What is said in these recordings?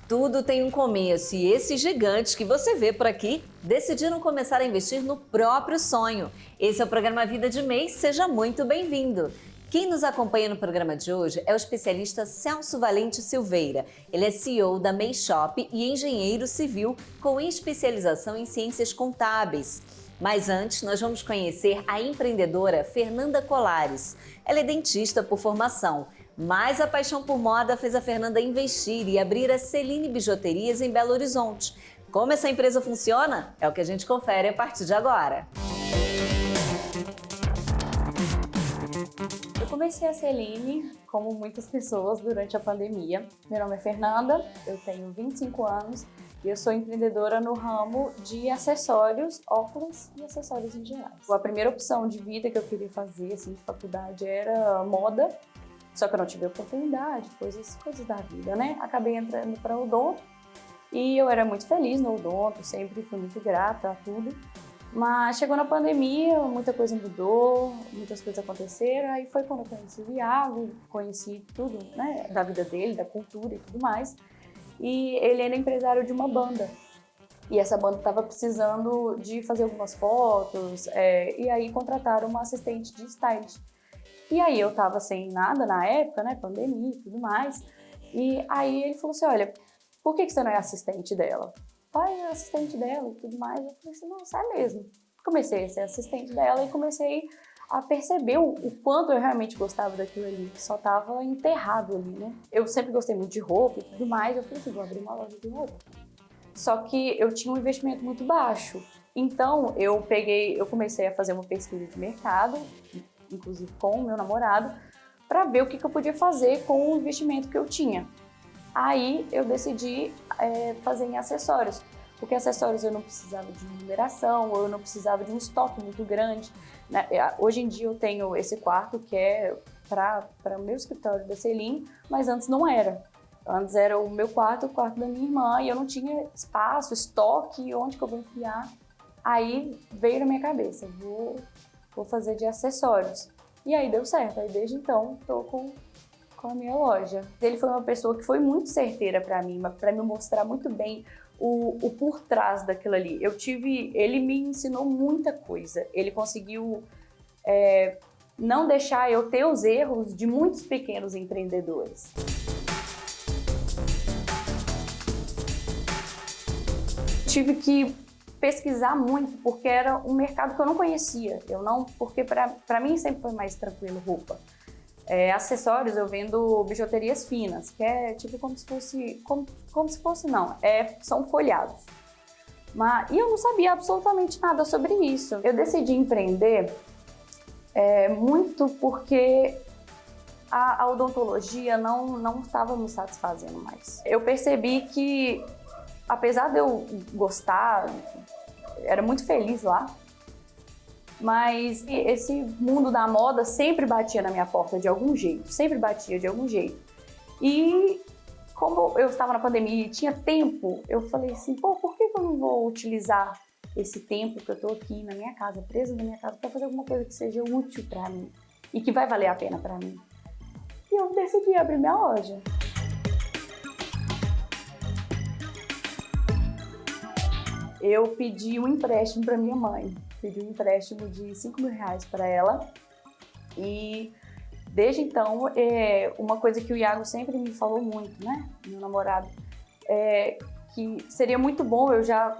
Tudo tem um começo e esses gigantes que você vê por aqui decidiram começar a investir no próprio sonho. Esse é o programa Vida de MEI, seja muito bem-vindo. Quem nos acompanha no programa de hoje é o especialista Celso Valente Silveira. Ele é CEO da MEI Shop e engenheiro civil com especialização em ciências contábeis. Mas antes, nós vamos conhecer a empreendedora Fernanda Colares. Ela é dentista por formação, mas a paixão por moda fez a Fernanda investir e abrir a Celine Bijuterias em Belo Horizonte. Como essa empresa funciona? É o que a gente confere a partir de agora. Eu comecei a Celine, como muitas pessoas, durante a pandemia. Meu nome é Fernanda, eu tenho 25 anos e eu sou empreendedora no ramo de acessórios, óculos e acessórios em geral. A primeira opção de vida que eu queria fazer, assim, de faculdade, era moda, só que eu não tive oportunidade, coisas da vida, né? Acabei entrando para odonto e eu era muito feliz no odonto, sempre fui muito grata a tudo. Mas chegou na pandemia, muita coisa mudou, muitas coisas aconteceram, aí foi quando eu conheci o Iago, conheci tudo, né, da vida dele, da cultura e tudo mais. E ele era empresário de uma banda, e essa banda estava precisando de fazer algumas fotos, e aí contrataram uma assistente de stylist. E aí eu estava sem nada na época, né, pandemia e tudo mais, e aí ele falou assim, olha, por que você não é assistente dela? Pai, é assistente dela e tudo mais. Eu falei assim, nossa, é mesmo. Comecei a ser assistente dela e comecei a perceber o quanto eu realmente gostava daquilo ali, que só estava enterrado ali, né? Eu sempre gostei muito de roupa e tudo mais, eu falei assim, vou abrir uma loja de roupa. Só que eu tinha um investimento muito baixo. Então, eu comecei a fazer uma pesquisa de mercado, inclusive com o meu namorado, para ver o que eu podia fazer com o investimento que eu tinha. Aí eu decidi fazer em acessórios, porque acessórios eu não precisava de numeração, ou eu não precisava de um estoque muito grande, né? Hoje em dia eu tenho esse quarto que é para o meu escritório da Celine, mas antes não era. Antes era o meu quarto, o quarto da minha irmã, e eu não tinha espaço, estoque, onde que eu vou enfiar. Aí veio na minha cabeça, vou fazer de acessórios. E aí deu certo, aí desde então estou com a minha loja. Ele foi uma pessoa que foi muito certeira para mim, para me mostrar muito bem o por trás daquilo ali. Ele me ensinou muita coisa. Ele conseguiu não deixar eu ter os erros de muitos pequenos empreendedores. Tive que pesquisar muito porque era um mercado que eu não conhecia. Porque para mim sempre foi mais tranquilo roupa. Acessórios eu vendo bijuterias finas, que é tipo como se fosse não, são folhados. E eu não sabia absolutamente nada sobre isso. Eu decidi empreender muito porque a odontologia não estava me satisfazendo mais. Eu percebi que, apesar de eu gostar, era muito feliz lá, mas esse mundo da moda sempre batia na minha porta de algum jeito, E como eu estava na pandemia e tinha tempo, eu falei assim, por que eu não vou utilizar esse tempo que eu estou aqui na minha casa, presa na minha casa, para fazer alguma coisa que seja útil para mim e que vai valer a pena para mim? E eu decidi abrir minha loja. Eu pedi um empréstimo para minha mãe. Pedi um empréstimo de R$5.000 para ela e desde então, uma coisa que o Iago sempre me falou muito, né, meu namorado, que seria muito bom eu já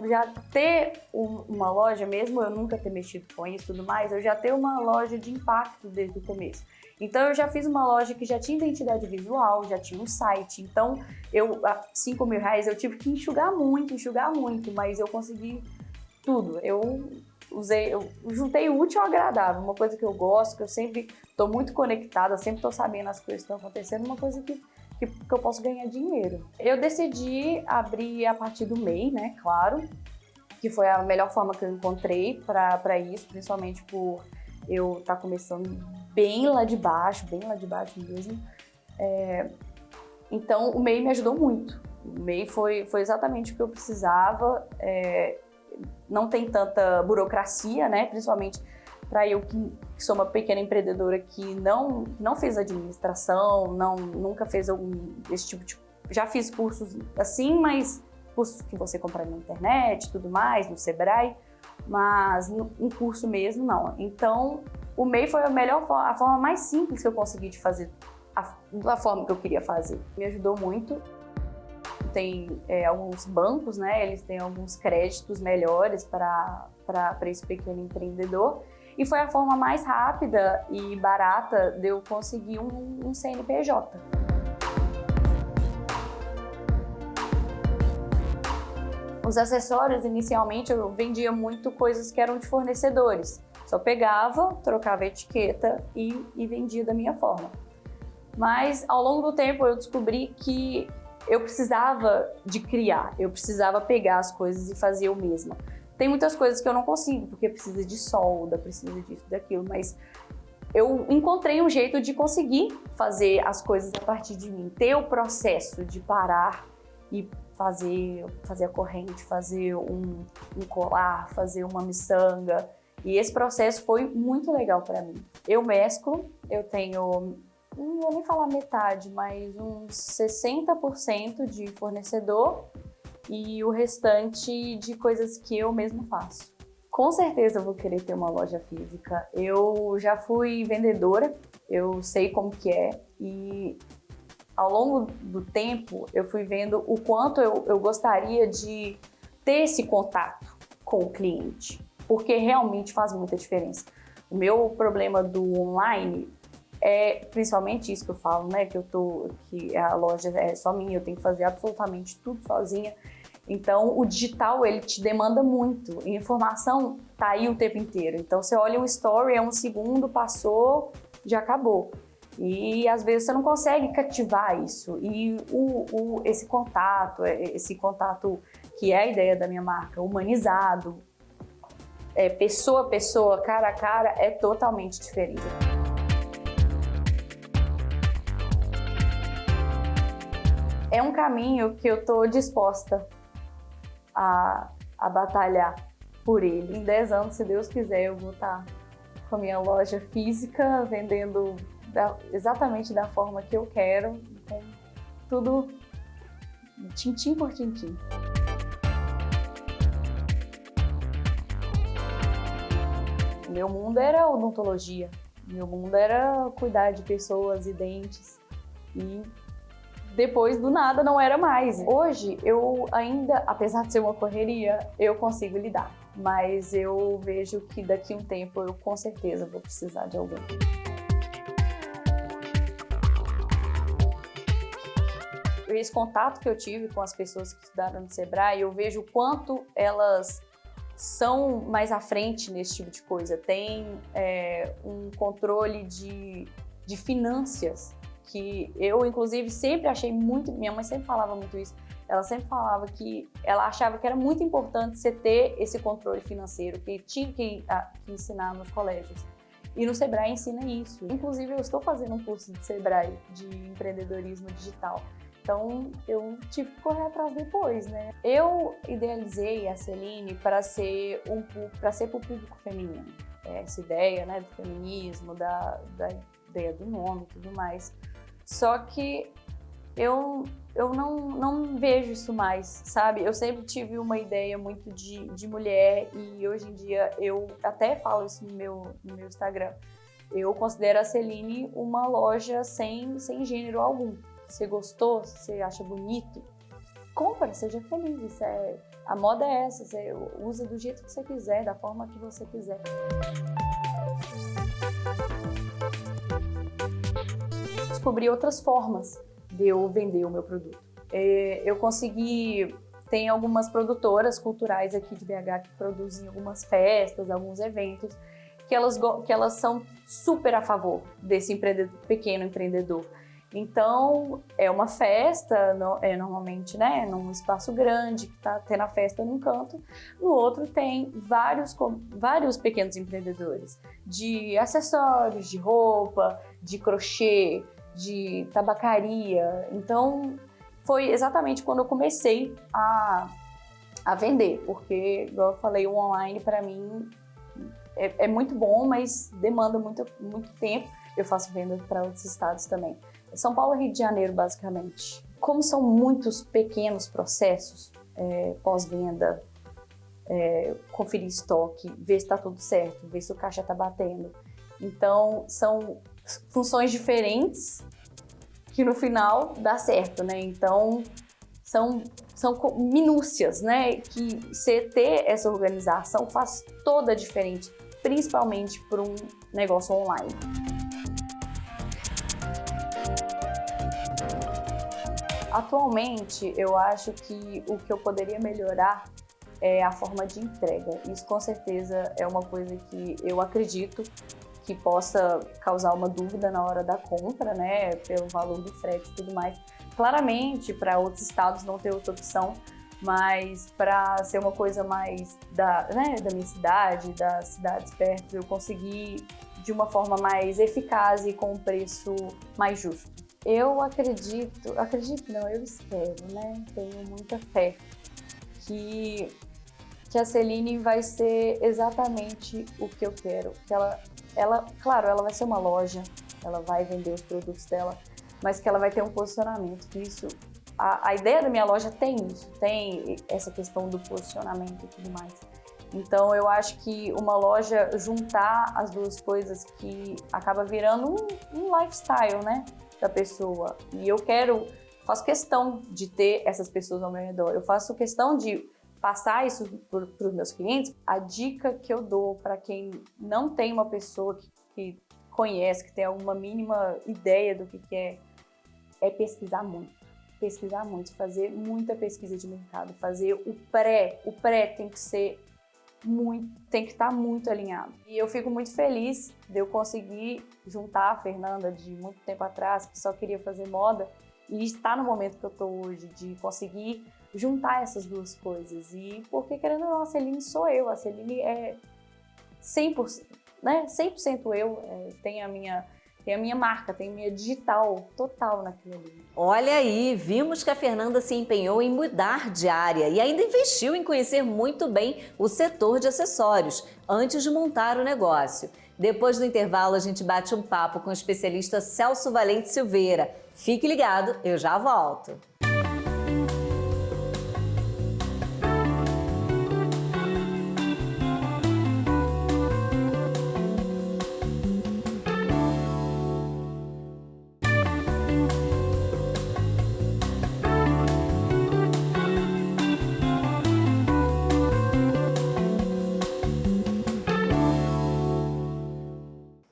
ter uma loja, mesmo eu nunca ter mexido com isso e tudo mais, eu já ter uma loja de impacto desde o começo. Então eu já fiz uma loja que já tinha identidade visual, já tinha um site, então R$5.000 eu tive que enxugar muito, mas eu consegui tudo. Eu juntei o útil ao agradável, uma coisa que eu gosto, que eu sempre estou muito conectada, sempre estou sabendo as coisas que estão acontecendo, uma coisa que eu posso ganhar dinheiro. Eu decidi abrir a partir do MEI, né, claro, que foi a melhor forma que eu encontrei para isso, principalmente por eu estar começando bem lá de baixo mesmo. Então o MEI me ajudou muito. O MEI foi exatamente o que eu precisava. Não tem tanta burocracia, né? Principalmente para eu que sou uma pequena empreendedora que não fez administração, nunca fez esse tipo já fiz cursos assim, mas cursos que você compra na internet, tudo mais, no Sebrae, mas um curso mesmo não. Então, o MEI foi a forma mais simples que eu consegui de fazer, da forma que eu queria fazer. Me ajudou muito. Tem alguns bancos, né? Eles têm alguns créditos melhores para esse pequeno empreendedor. E foi a forma mais rápida e barata de eu conseguir um CNPJ. Os acessórios, inicialmente, eu vendia muito coisas que eram de fornecedores. Só pegava, trocava a etiqueta e vendia da minha forma. Mas, ao longo do tempo, eu descobri que eu precisava de criar, eu precisava pegar as coisas e fazer eu mesma. Tem muitas coisas que eu não consigo, porque precisa de solda, precisa disso, daquilo, mas eu encontrei um jeito de conseguir fazer as coisas a partir de mim, ter o processo de parar e fazer a corrente, fazer um colar, fazer uma miçanga. E esse processo foi muito legal para mim. Eu mesclo, eu tenho, não vou nem falar metade, mas uns 60% de fornecedor e o restante de coisas que eu mesmo faço. Com certeza eu vou querer ter uma loja física. Eu já fui vendedora, eu sei como que é e ao longo do tempo eu fui vendo o quanto eu gostaria de ter esse contato com o cliente, porque realmente faz muita diferença. O meu problema do online é principalmente isso que eu falo, né? Que a loja é só minha, eu tenho que fazer absolutamente tudo sozinha. Então, o digital, ele te demanda muito. E a informação tá aí o tempo inteiro. Então, você olha um story, é um segundo, passou, já acabou. E, às vezes, você não consegue cativar isso. E esse contato que é a ideia da minha marca, humanizado, pessoa a pessoa, cara a cara, é totalmente diferente. É um caminho que eu tô disposta a batalhar por ele. Em 10 anos, se Deus quiser, eu vou estar com a minha loja física, vendendo exatamente da forma que eu quero, com tudo tintim por tintim. Meu mundo era odontologia, meu mundo era cuidar de pessoas e dentes e depois, do nada, não era mais. Hoje, eu ainda, apesar de ser uma correria, eu consigo lidar. Mas eu vejo que daqui a um tempo eu com certeza vou precisar de alguém. Esse contato que eu tive com as pessoas que estudaram no Sebrae, eu vejo o quanto elas são mais à frente nesse tipo de coisa. Tem um controle de finanças que eu, inclusive, sempre achei muito... Minha mãe sempre falava muito isso. Ela sempre falava que ela achava que era muito importante você ter esse controle financeiro, que tinha que ensinar nos colégios. E no Sebrae ensina isso. Inclusive, eu estou fazendo um curso de Sebrae de empreendedorismo digital. Então, eu tive que correr atrás depois, né? Eu idealizei a Celine para ser para o público feminino. Essa ideia, né, do feminismo, da ideia do nome e tudo mais. Só que eu não vejo isso mais, sabe? Eu sempre tive uma ideia muito de mulher e hoje em dia eu até falo isso no meu Instagram. Eu considero a Celine uma loja sem gênero algum. Você gostou, você acha bonito, compra, seja feliz. A moda é essa, você usa do jeito que você quiser, da forma que você quiser. Descobri outras formas de eu vender o meu produto. Tem algumas produtoras culturais aqui de BH que produzem algumas festas, alguns eventos, que elas são super a favor desse pequeno empreendedor. Então, é uma festa, normalmente, né, num espaço grande, que tá tendo a festa num canto. No outro tem vários pequenos empreendedores, de acessórios, de roupa, de crochê, de tabacaria. Então, foi exatamente quando eu comecei a vender, porque, igual eu falei, o online para mim é muito bom, mas demanda muito tempo. Eu faço venda para outros estados também. São Paulo e Rio de Janeiro, basicamente. como são muitos pequenos processos, pós-venda, conferir estoque, ver se está tudo certo, ver se o caixa está batendo. Então, são funções diferentes que no final dá certo, né? Então, são minúcias, né? Que você ter essa organização faz toda a diferença, principalmente para um negócio online. Atualmente, eu acho que o que eu poderia melhorar é a forma de entrega. Isso, com certeza, é uma coisa que eu acredito que possa causar uma dúvida na hora da compra, né? Pelo valor do frete e tudo mais. Claramente, para outros estados não ter outra opção, mas para ser uma coisa mais da minha cidade, das cidades perto, eu conseguir de uma forma mais eficaz e com um preço mais justo. Eu acredito não, eu espero, né? Tenho muita fé que a Celine vai ser exatamente o que eu quero. Que claro, ela vai ser uma loja, ela vai vender os produtos dela, mas que ela vai ter um posicionamento. Isso, a ideia da minha loja tem isso, tem essa questão do posicionamento e tudo mais. Então, eu acho que uma loja juntar as duas coisas que acaba virando um lifestyle, né, da pessoa. E eu faço questão de ter essas pessoas ao meu redor. Eu faço questão de passar isso para os meus clientes. A dica que eu dou para quem não tem uma pessoa que conhece, que tem alguma mínima ideia do que é pesquisar muito. Pesquisar muito, fazer muita pesquisa de mercado, fazer o pré tem que estar muito alinhado. E eu fico muito feliz de eu conseguir juntar a Fernanda de muito tempo atrás, que só queria fazer moda, e estar no momento que eu estou hoje, de conseguir juntar essas duas coisas. E porque, querendo ou não, a Celine sou eu, a Celine é 100%, né? 100% eu, tem a minha marca, tem a minha digital total naquilo ali. Olha aí, vimos que a Fernanda se empenhou em mudar de área e ainda investiu em conhecer muito bem o setor de acessórios antes de montar o negócio. Depois do intervalo, a gente bate um papo com o especialista Celso Valente Silveira. Fique ligado, eu já volto.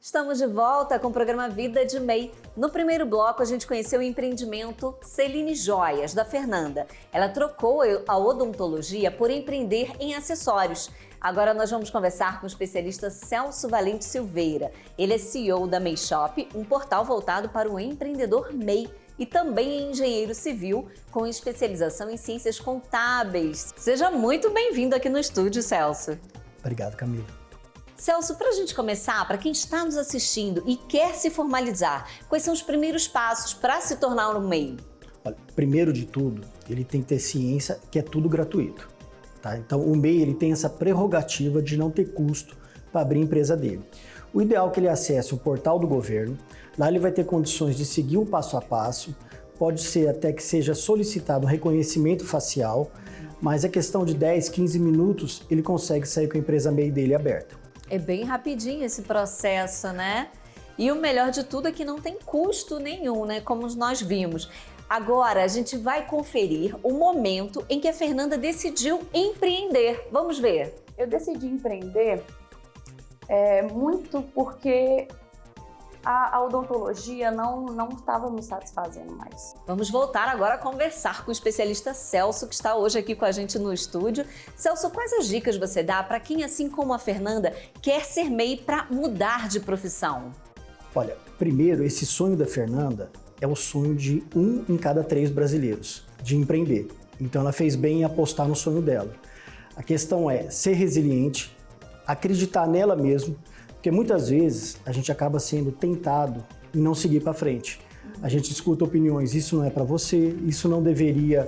Estamos de volta com o programa Vida de MEI. No primeiro bloco, a gente conheceu o empreendimento Celine Joias, da Fernanda. Ela trocou a odontologia por empreender em acessórios. Agora nós vamos conversar com o especialista Celso Valente Silveira. Ele é CEO da MEI Shop, um portal voltado para o empreendedor MEI. E também é engenheiro civil com especialização em ciências contábeis. Seja muito bem-vindo aqui no estúdio, Celso. Obrigado, Camila. Celso, para a gente começar, para quem está nos assistindo e quer se formalizar, quais são os primeiros passos para se tornar um MEI? Olha, primeiro de tudo, ele tem que ter ciência que é tudo gratuito. Tá? Então, o MEI ele tem essa prerrogativa de não ter custo para abrir a empresa dele. O ideal é que ele acesse o portal do governo, lá ele vai ter condições de seguir um passo a passo, pode ser até que seja solicitado um reconhecimento facial, mas é questão de 10, 15 minutos ele consegue sair com a empresa MEI dele aberta. É bem rapidinho esse processo, né? E o melhor de tudo é que não tem custo nenhum, né? Como nós vimos. Agora, a gente vai conferir o momento em que a Fernanda decidiu empreender. Vamos ver. Eu decidi empreender muito porque a odontologia não estava me satisfazendo mais. Vamos voltar agora a conversar com o especialista Celso, que está hoje aqui com a gente no estúdio. Celso, quais as dicas você dá para quem, assim como a Fernanda, quer ser MEI para mudar de profissão? Olha, primeiro, esse sonho da Fernanda é o sonho de 1 em cada 3 brasileiros, de empreender. Então ela fez bem em apostar no sonho dela. A questão é ser resiliente, acreditar nela mesmo, porque muitas vezes a gente acaba sendo tentado em não seguir para frente. A gente escuta opiniões, isso não é para você, isso não deveria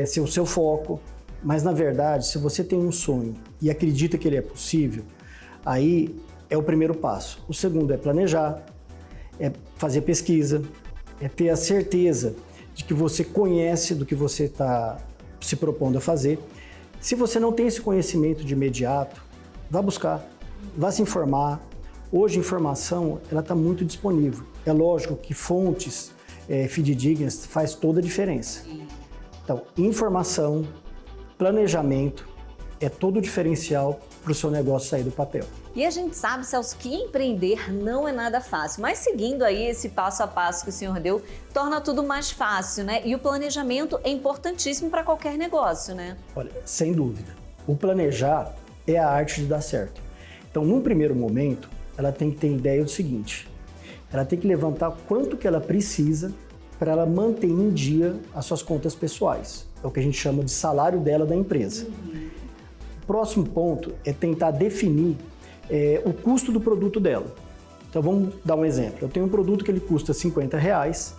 ser o seu foco. Mas na verdade, se você tem um sonho e acredita que ele é possível, aí é o primeiro passo. O segundo é planejar, é fazer pesquisa, é ter a certeza de que você conhece do que você está se propondo a fazer. Se você não tem esse conhecimento de imediato, vá buscar, vá se informar. Hoje a informação está muito disponível. É lógico que fontes fidedignas faz toda a diferença. Então, informação, planejamento é todo o diferencial para o seu negócio sair do papel. E a gente sabe, Celso, que empreender não é nada fácil, mas seguindo aí esse passo a passo que o senhor deu, torna tudo mais fácil, né? E o planejamento é importantíssimo para qualquer negócio, né? Olha, sem dúvida. O planejar é a arte de dar certo. Então, num primeiro momento, ela tem que ter ideia do seguinte: ela tem que levantar quanto que ela precisa para ela manter em dia as suas contas pessoais. É o que a gente chama de salário dela da empresa. O próximo ponto é tentar definir o custo do produto dela. Então vamos dar um exemplo. Eu tenho um produto que ele custa R$50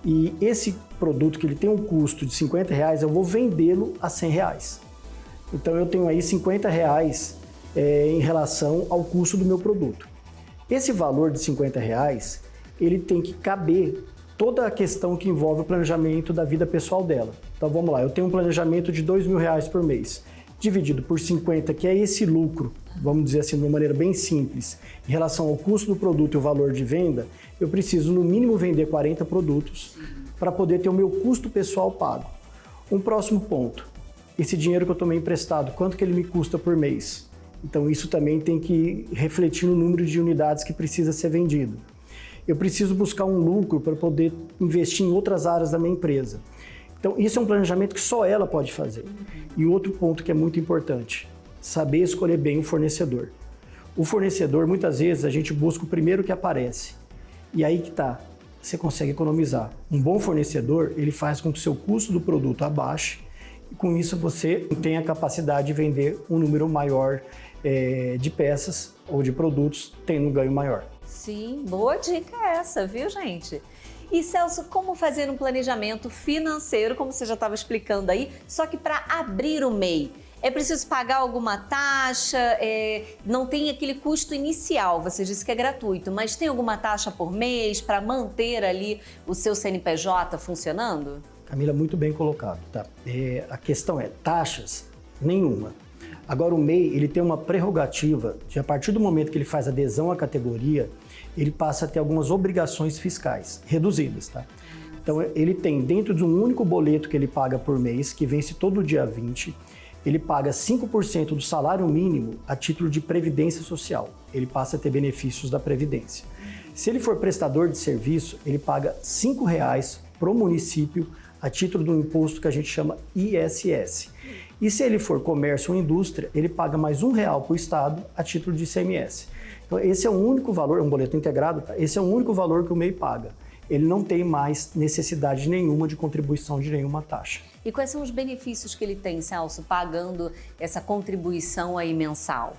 e esse produto que ele tem um custo de R$50, eu vou vendê-lo a R$100. Então eu tenho aí R$50 em relação ao custo do meu produto. Esse valor de R$50, ele tem que caber toda a questão que envolve o planejamento da vida pessoal dela. Então vamos lá, eu tenho um planejamento de R$2.000 por mês, dividido por 50, que é esse lucro, vamos dizer assim, de uma maneira bem simples, em relação ao custo do produto e o valor de venda, eu preciso no mínimo vender 40 produtos para poder ter o meu custo pessoal pago. Um próximo ponto, esse dinheiro que eu tomei emprestado, quanto que ele me custa por mês? Então isso também tem que refletir no número de unidades que precisa ser vendido. Eu preciso buscar um lucro para poder investir em outras áreas da minha empresa. Então, isso é um planejamento que só ela pode fazer. E outro ponto que é muito importante, saber escolher bem o fornecedor. O fornecedor, muitas vezes, a gente busca o primeiro que aparece. E aí que tá, você consegue economizar. Um bom fornecedor, ele faz com que o seu custo do produto abaixe e com isso você tem a capacidade de vender um número maior de peças ou de produtos, tendo um ganho maior. Sim, boa dica essa, viu, gente? E Celso, como fazer um planejamento financeiro, como você já estava explicando aí, só que para abrir o MEI? É preciso pagar alguma taxa? Não tem aquele custo inicial, você disse que é gratuito, mas tem alguma taxa por mês para manter ali o seu CNPJ funcionando? Camila, muito bem colocado, tá? A questão é taxas? Nenhuma. Agora o MEI, ele tem uma prerrogativa de, a partir do momento que ele faz adesão à categoria, ele passa a ter algumas obrigações fiscais reduzidas, tá? Então ele tem, dentro de um único boleto que ele paga por mês, que vence todo dia 20, ele paga 5% do salário mínimo a título de previdência social. Ele passa a ter benefícios da previdência. Se ele for prestador de serviço, ele paga R$5 pro município a título do imposto que a gente chama ISS. E se ele for comércio ou indústria, ele paga mais R$1 para o Estado a título de ICMS. Então esse é o único valor, é um boleto integrado, tá? Esse é o único valor que o MEI paga. Ele não tem mais necessidade nenhuma de contribuição de nenhuma taxa. E quais são os benefícios que ele tem, Celso, pagando essa contribuição aí mensal?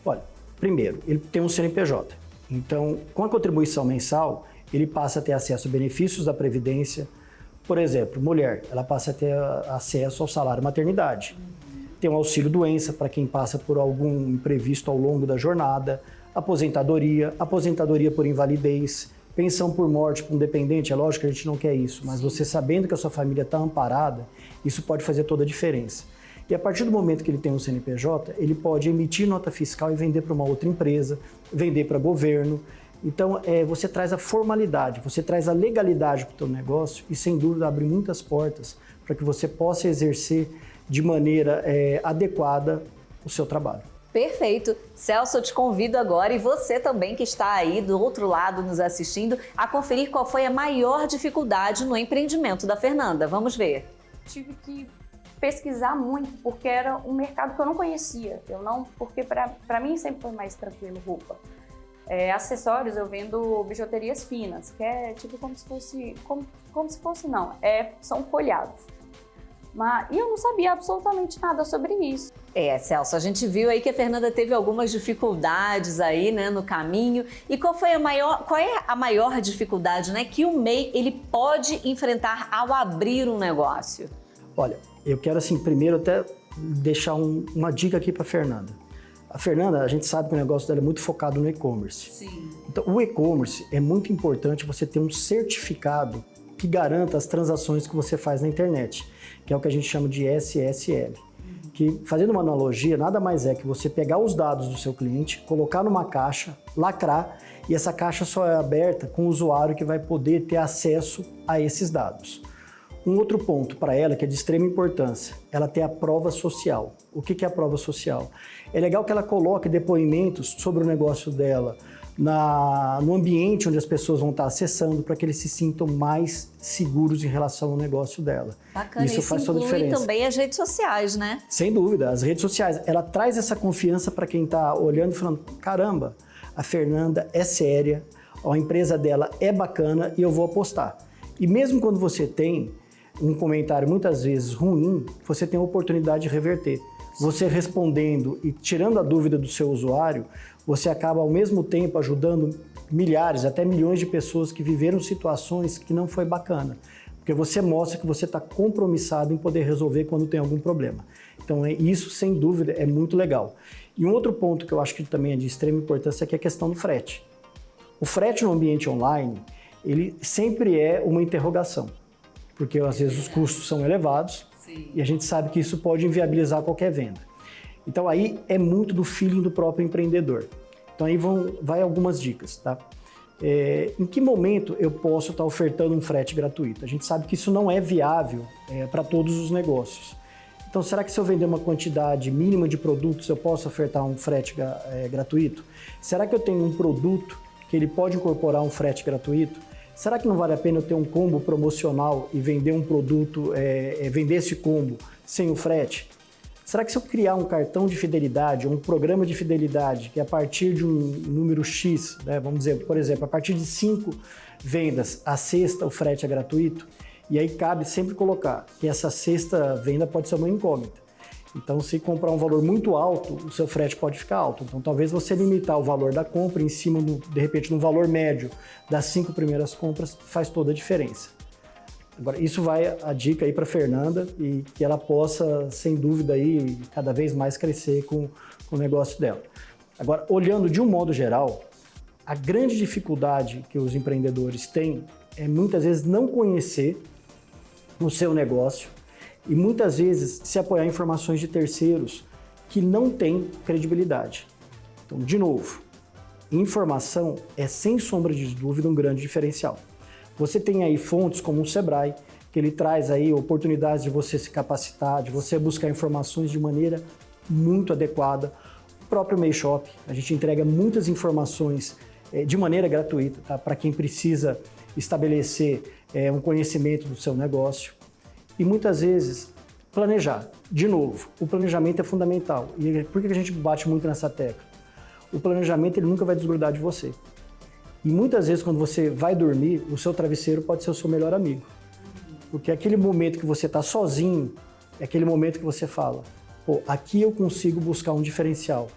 Olha, primeiro, ele tem um CNPJ. Então, com a contribuição mensal, ele passa a ter acesso a benefícios da Previdência. Por exemplo, mulher, ela passa a ter acesso ao salário maternidade. Tem um auxílio-doença para quem passa por algum imprevisto ao longo da jornada, aposentadoria por invalidez, pensão por morte para um dependente. É lógico que a gente não quer isso, mas você sabendo que a sua família está amparada, isso pode fazer toda a diferença. E a partir do momento que ele tem um CNPJ, ele pode emitir nota fiscal e vender para uma outra empresa, vender para governo. Então, você traz a formalidade, você traz a legalidade para o teu negócio e, sem dúvida, abre muitas portas para que você possa exercer de maneira adequada o seu trabalho. Perfeito. Celso, eu te convido agora e você também que está aí do outro lado nos assistindo a conferir qual foi a maior dificuldade no empreendimento da Fernanda. Vamos ver. Tive que pesquisar muito porque era um mercado que eu não conhecia. Porque para mim sempre foi mais tranquilo roupa. Acessórios eu vendo bijuterias finas, que é tipo como se fosse não, são folhados. E eu não sabia absolutamente nada sobre isso. Celso, a gente viu aí que a Fernanda teve algumas dificuldades aí, né, no caminho. E qual é a maior dificuldade, né, que o MEI ele pode enfrentar ao abrir um negócio? Olha, eu quero assim, primeiro até deixar uma dica aqui para a Fernanda. A Fernanda, a gente sabe que o negócio dela é muito focado no e-commerce. Sim. Então, o e-commerce é muito importante você ter um certificado que garanta as transações que você faz na internet, que é o que a gente chama de SSL. Que, fazendo uma analogia, nada mais é que você pegar os dados do seu cliente, colocar numa caixa, lacrar, e essa caixa só é aberta com o usuário que vai poder ter acesso a esses dados. Um outro ponto para ela, que é de extrema importância, ela tem a prova social. O que é a prova social? É legal que ela coloque depoimentos sobre o negócio dela no ambiente onde as pessoas vão estar acessando, para que eles se sintam mais seguros em relação ao negócio dela. Bacana, isso faz toda a inclui diferença. também as redes sociais, né? Sem dúvida, as redes sociais, ela traz essa confiança para quem está olhando e falando, caramba, a Fernanda é séria, a empresa dela é bacana e eu vou apostar. E mesmo quando você tem um comentário muitas vezes ruim, você tem a oportunidade de reverter. Você respondendo e tirando a dúvida do seu usuário, você acaba ao mesmo tempo ajudando milhares, até milhões de pessoas que viveram situações que não foi bacana. Porque você mostra que você está compromissado em poder resolver quando tem algum problema. Então isso, sem dúvida, é muito legal. E um outro ponto que eu acho que também é de extrema importância é que é a questão do frete. O frete no ambiente online, ele sempre é uma interrogação. Porque às vezes os custos são elevados. Sim. E a gente sabe que isso pode inviabilizar qualquer venda. Então aí é muito do feeling do próprio empreendedor. Então aí vai algumas dicas, tá? Em que momento eu posso estar ofertando um frete gratuito? A gente sabe que isso não é viável para todos os negócios. Então será que se eu vender uma quantidade mínima de produtos eu posso ofertar um frete gratuito? Será que eu tenho um produto que ele pode incorporar um frete gratuito? Será que não vale a pena eu ter um combo promocional e vender um produto, vender esse combo sem o frete? Será que se eu criar um cartão de fidelidade ou um programa de fidelidade que a partir de um número X, né, vamos dizer, por exemplo, a partir de 5 vendas, a sexta o frete é gratuito? E aí cabe sempre colocar que essa sexta venda pode ser uma incógnita. Então, se comprar um valor muito alto, o seu frete pode ficar alto. Então, talvez você limitar o valor da compra em cima, de repente, no valor médio das 5 primeiras compras, faz toda a diferença. Agora, isso vai a dica aí para a Fernanda e que ela possa, sem dúvida, aí, cada vez mais crescer com o negócio dela. Agora, olhando de um modo geral, a grande dificuldade que os empreendedores têm é muitas vezes não conhecer o seu negócio e muitas vezes se apoiar em informações de terceiros que não têm credibilidade. Então, de novo, informação é sem sombra de dúvida um grande diferencial. Você tem aí fontes como o Sebrae, que ele traz aí oportunidades de você se capacitar, de você buscar informações de maneira muito adequada. O próprio Meishop, a gente entrega muitas informações de maneira gratuita, tá? Para quem precisa estabelecer um conhecimento do seu negócio. E muitas vezes planejar. De novo, o planejamento é fundamental. E por que a gente bate muito nessa tecla? O planejamento ele nunca vai desgrudar de você. E muitas vezes quando você vai dormir, o seu travesseiro pode ser o seu melhor amigo. Porque aquele momento que você está sozinho, é aquele momento que você fala, pô, aqui eu consigo buscar um diferencial.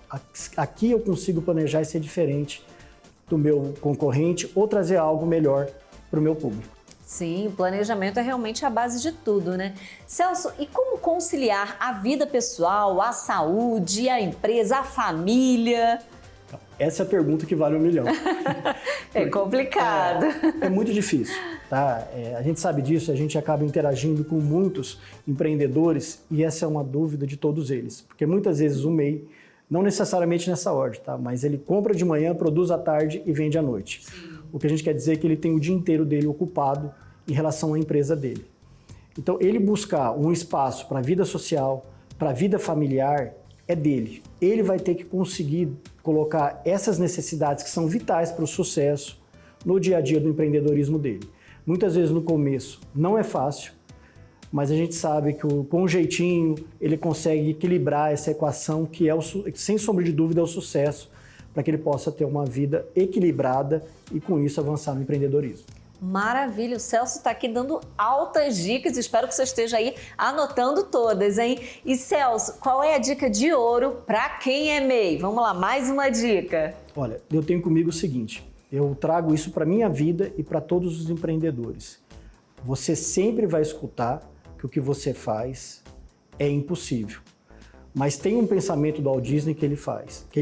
Aqui eu consigo planejar e ser diferente do meu concorrente ou trazer algo melhor para o meu público. Sim, o planejamento é realmente a base de tudo, né? Celso, e como conciliar a vida pessoal, a saúde, a empresa, a família? Essa é a pergunta que vale 1 milhão. É complicado. É muito difícil, tá? A gente sabe disso, a gente acaba interagindo com muitos empreendedores e essa é uma dúvida de todos eles. Porque muitas vezes o MEI, não necessariamente nessa ordem, tá? Mas ele compra de manhã, produz à tarde e vende à noite. Sim. O que a gente quer dizer é que ele tem o dia inteiro dele ocupado em relação à empresa dele. Então, ele buscar um espaço para a vida social, para a vida familiar, é dele. Ele vai ter que conseguir colocar essas necessidades que são vitais para o sucesso no dia a dia do empreendedorismo dele. Muitas vezes no começo não é fácil, mas a gente sabe que com um jeitinho ele consegue equilibrar essa equação que é, sem sombra de dúvida, é o sucesso para que ele possa ter uma vida equilibrada e com isso avançar no empreendedorismo. Maravilha, o Celso está aqui dando altas dicas, espero que você esteja aí anotando todas, hein? E Celso, qual é a dica de ouro para quem é MEI? Vamos lá, mais uma dica. Olha, eu tenho comigo o seguinte, eu trago isso para a minha vida e para todos os empreendedores. Você sempre vai escutar que o que você faz é impossível. Mas tem um pensamento do Walt Disney que ele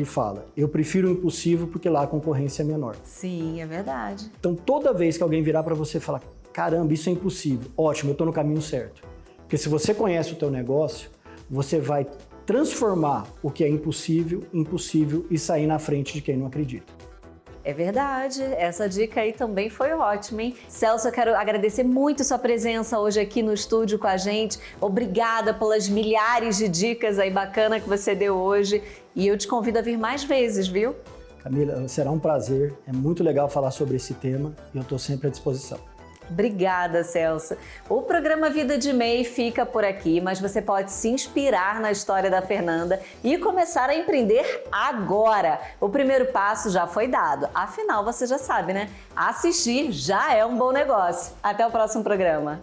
fala, eu prefiro o impossível porque lá a concorrência é menor. Sim, é verdade. Então toda vez que alguém virar para você e falar, caramba, isso é impossível. Ótimo, eu estou no caminho certo. Porque se você conhece o teu negócio, você vai transformar o que é impossível em possível e sair na frente de quem não acredita. É verdade, essa dica aí também foi ótima, hein? Celso, eu quero agradecer muito sua presença hoje aqui no estúdio com a gente. Obrigada pelas milhares de dicas aí bacana que você deu hoje. E eu te convido a vir mais vezes, viu? Camila, será um prazer. É muito legal falar sobre esse tema e eu estou sempre à disposição. Obrigada, Celso. O programa Vida de MEI fica por aqui, mas você pode se inspirar na história da Fernanda e começar a empreender agora. O primeiro passo já foi dado, afinal você já sabe, né? Assistir já é um bom negócio. Até o próximo programa.